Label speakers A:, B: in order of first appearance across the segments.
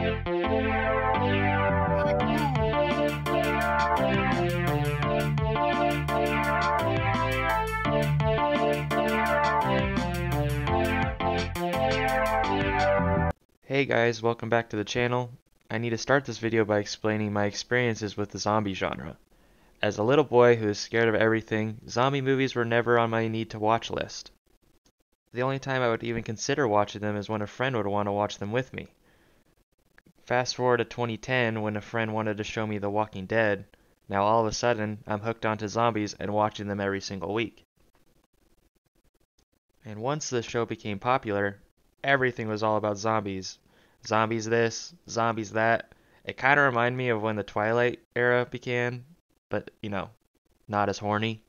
A: Hey guys, welcome back to the channel. I need to start this video by explaining my experiences with the zombie genre. As a little boy who is scared of everything, zombie movies were never on my need to watch list. The only time I would even consider watching them is when a friend would want to watch them with me. Fast forward to 2010 when a friend wanted to show me The Walking Dead. Now all of a sudden, I'm hooked onto zombies and watching them every single week. And once the show became popular, everything was all about zombies. Zombies this, zombies that. It kind of reminded me of when the Twilight era began, but, not as horny.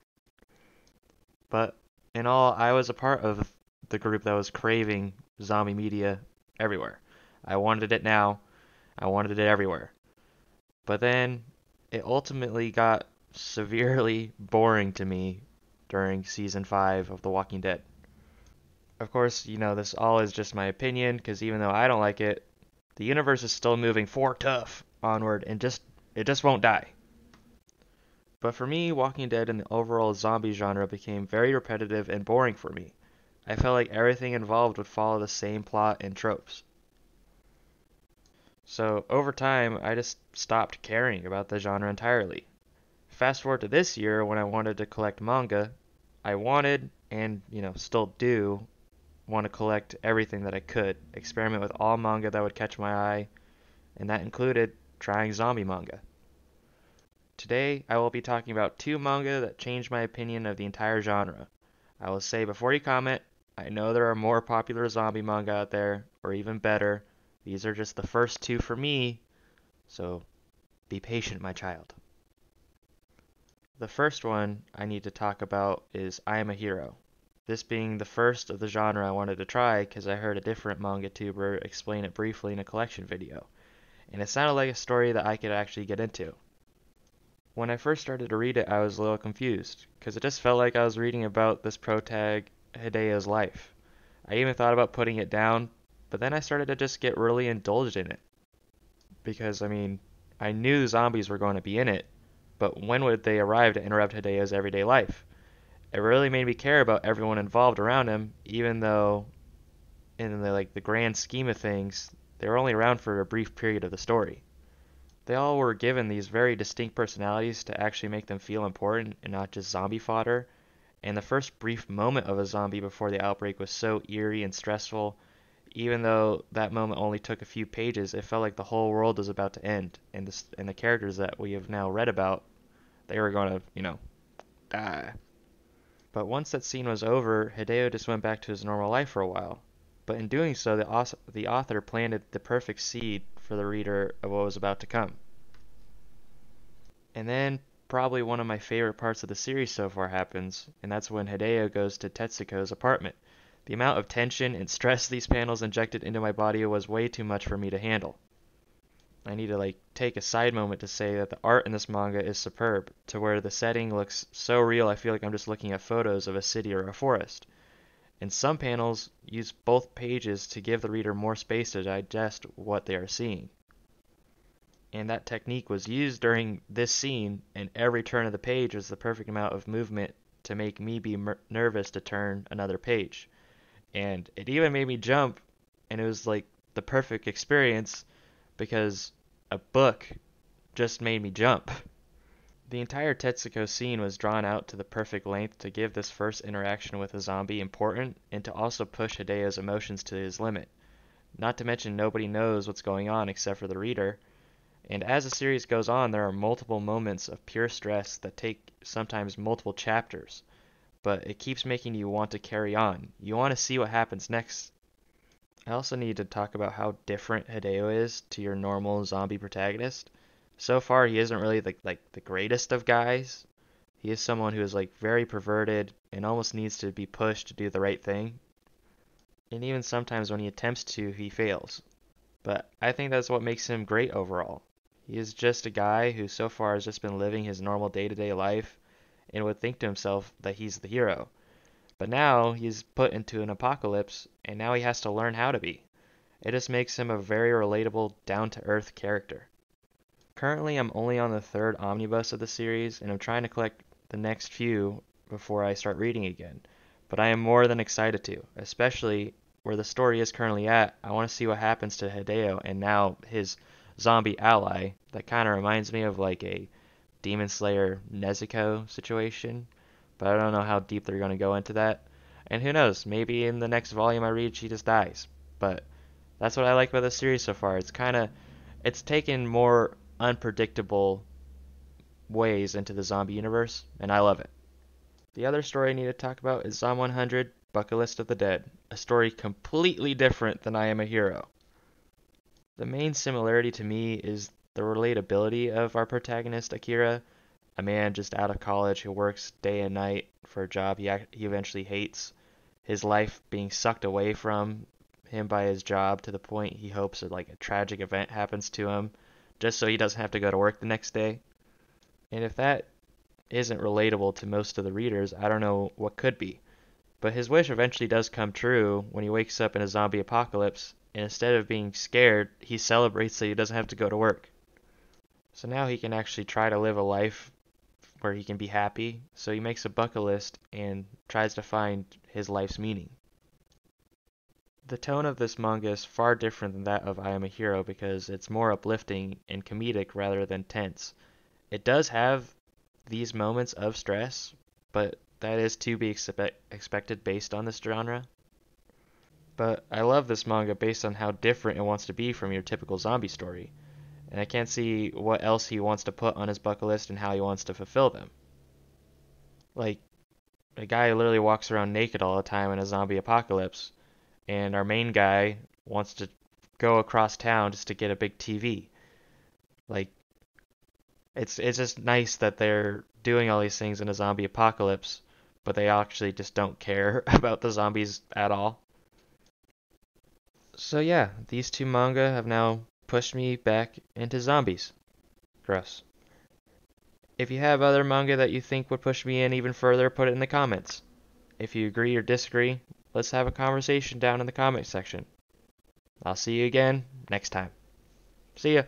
A: But in all, I was a part of the group that was craving zombie media everywhere. I wanted it now. I wanted it everywhere. But then it ultimately got severely boring to me during season 5 of The Walking Dead. Of course, this all is just my opinion, because even though I don't like it, the universe is still moving for tough onward, and it just won't die. But for me, Walking Dead and the overall zombie genre became very repetitive and boring for me. I felt like everything involved would follow the same plot and tropes. So over time, I just stopped caring about the genre entirely. Fast forward to this year when I wanted to collect manga, I wanted, and still do, want to collect everything that I could, experiment with all manga that would catch my eye, and that included trying zombie manga. Today, I will be talking about 2 manga that changed my opinion of the entire genre. I will say before you comment, I know there are more popular zombie manga out there, or even better. These are just the first 2 for me, so be patient, my child. The first one I need to talk about is I Am a Hero. This being the first of the genre I wanted to try because I heard a different manga tuber explain it briefly in a collection video, and it sounded like a story that I could actually get into. When I first started to read it, I was a little confused, because it just felt like I was reading about this protag Hideo's life. I even thought about putting it down, but then I started to just get really indulged in it. Because, I knew zombies were going to be in it, but when would they arrive to interrupt Hideo's everyday life? It really made me care about everyone involved around him, even though in the grand scheme of things, they were only around for a brief period of the story. They all were given these very distinct personalities to actually make them feel important and not just zombie fodder, and the first brief moment of a zombie before the outbreak was so eerie and stressful. Even though that moment only took a few pages, it felt like the whole world was about to end, and the characters that we have now read about, they were going to, die. But once that scene was over, Hideo just went back to his normal life for a while. But in doing so, the author planted the perfect seed for the reader of what was about to come. And then, probably one of my favorite parts of the series so far happens, and that's when Hideo goes to Tetsuko's apartment. The amount of tension and stress these panels injected into my body was way too much for me to handle. I need to take a side moment to say that the art in this manga is superb, to where the setting looks so real I feel like I'm just looking at photos of a city or a forest. And some panels use both pages to give the reader more space to digest what they are seeing. And that technique was used during this scene, and every turn of the page was the perfect amount of movement to make me be nervous to turn another page. And it even made me jump, and it was the perfect experience, because a book just made me jump. The entire Tetsuko scene was drawn out to the perfect length to give this first interaction with a zombie important and to also push Hideo's emotions to his limit. Not to mention nobody knows what's going on except for the reader. And as the series goes on, there are multiple moments of pure stress that take sometimes multiple chapters. But it keeps making you want to carry on. You want to see what happens next. I also need to talk about how different Hideo is to your normal zombie protagonist. So far, he isn't really the greatest of guys. He is someone who is very perverted and almost needs to be pushed to do the right thing. And even sometimes when he attempts to, he fails. But I think that's what makes him great overall. He is just a guy who so far has just been living his normal day-to-day life and would think to himself that he's the hero. But now he's put into an apocalypse, and now he has to learn how to be. It just makes him a very relatable, down-to-earth character. Currently, I'm only on the third omnibus of the series, and I'm trying to collect the next few before I start reading again. But I am more than excited to, especially where the story is currently at. I want to see what happens to Hideo and now his zombie ally. That kind of reminds me of like a Demon Slayer Nezuko situation, but I don't know how deep they're going to go into that. And who knows, maybe in the next volume I read she just dies. But that's what I like about this series so far. It's taken more unpredictable ways into the zombie universe, and I love it. The other story I need to talk about is Zom 100, Bucket List of the Dead, a story completely different than I Am a Hero. The main similarity to me is the relatability of our protagonist Akira, a man just out of college who works day and night for a job he eventually hates, his life being sucked away from him by his job to the point he hopes that like a tragic event happens to him just so he doesn't have to go to work the next day. And if that isn't relatable to most of the readers, I don't know what could be. But his wish eventually does come true when he wakes up in a zombie apocalypse, and instead of being scared, he celebrates that he doesn't have to go to work. So now he can actually try to live a life where he can be happy, so he makes a bucket list and tries to find his life's meaning. The tone of this manga is far different than that of I Am a Hero because it's more uplifting and comedic rather than tense. It does have these moments of stress, but that is to be expected based on this genre. But I love this manga based on how different it wants to be from your typical zombie story, and I can't see what else he wants to put on his bucket list and how he wants to fulfill them. Like, a guy who literally walks around naked all the time in a zombie apocalypse, and our main guy wants to go across town just to get a big TV. Like, it's just nice that they're doing all these things in a zombie apocalypse, but they actually just don't care about the zombies at all. So yeah, these two manga have now pushed me back into zombies. Gross. If you have other manga that you think would push me in even further, put it in the comments. If you agree or disagree, let's have a conversation down in the comment section. I'll see you again next time. See ya.